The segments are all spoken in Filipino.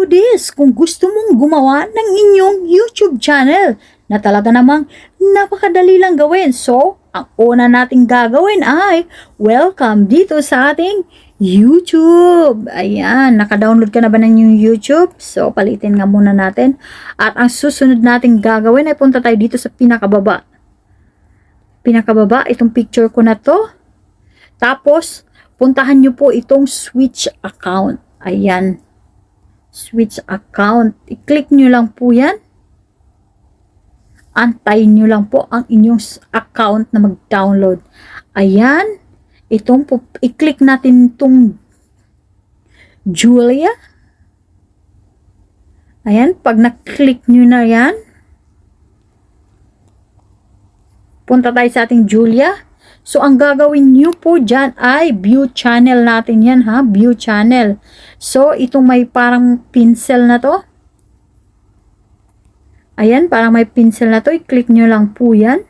this kung gusto mong gumawa ng inyong YouTube channel na talaga namang napakadali lang gawin. So, ang una nating gagawin ay welcome dito sa ating YouTube. Ayan, naka-download ka na ba ng yung YouTube? So, palitin nga muna natin. At ang susunod nating gagawin ay punta tayo dito sa pinakababa. Pinakababa, itong picture ko na to. Tapos, puntahan nyo po itong switch account. Ayan. Switch account. I-click nyo lang po yan. Antayin nyo lang po ang inyong account na mag-download. Ayan. I-click natin itong Julia. Ayan. Pag na-click nyo na yan, punta tayo sa ating Julia. So, ang gagawin nyo po dyan ay view channel natin yan, ha? View channel. So, itong may parang pencil na to. Ayan, parang may pencil na to. I-click nyo lang po yan.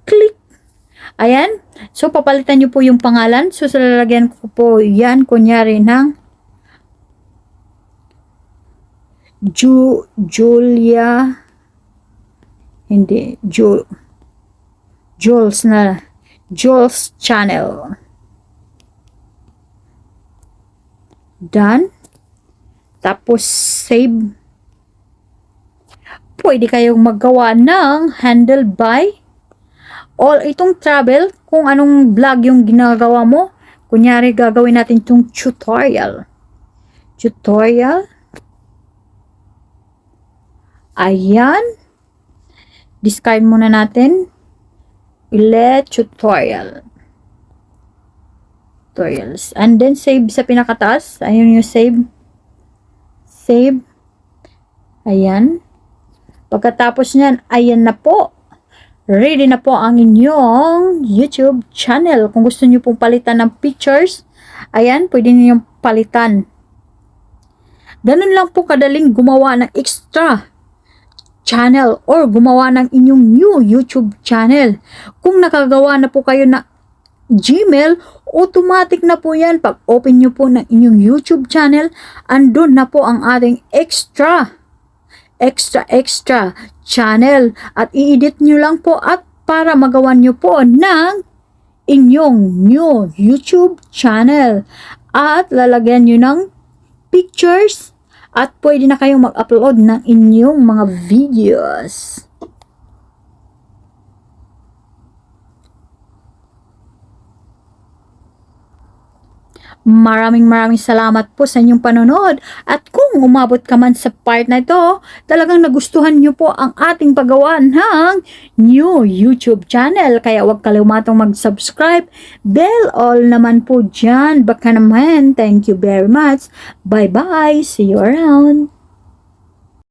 Click. Ayan. So, papalitan nyo po yung pangalan. So, lalagyan ko po yan, kunyari, ng Julia. Hindi. Jules channel. Done. Tapos save. Pwede kayong maggawa ng handle by all itong travel kung anong vlog yung ginagawa mo. Kunyari gagawin natin itong tutorial. Ayan. Discard muna natin. Tutorials. And then save sa pinakataas. Ayun yung save. Ayan. Pagkatapos nyan, ayan na po. Ready na po ang inyong YouTube channel. Kung gusto nyo pong palitan ng pictures, ayan, pwede nyo yung palitan. Ganun lang po kadaling gumawa ng extra channel or gumawa ng inyong new YouTube channel. Kung nakagawa na po kayo na Gmail, automatic na po yan. Pag open nyo po ng inyong YouTube channel, andun na po ang ating extra channel. At i-edit nyo lang po at para magawa nyo po ng inyong new YouTube channel. At lalagyan nyo ng pictures at pwede na kayong mag-upload ng inyong mga videos. Maraming salamat po sa inyong panonood. At kung umabot ka man sa part na ito, talagang nagustuhan nyo po ang ating paggawa ng new YouTube channel. Kaya huwag kalimatang mag-subscribe. Bell all naman po dyan. Baka naman. Thank you very much. Bye-bye. See you around.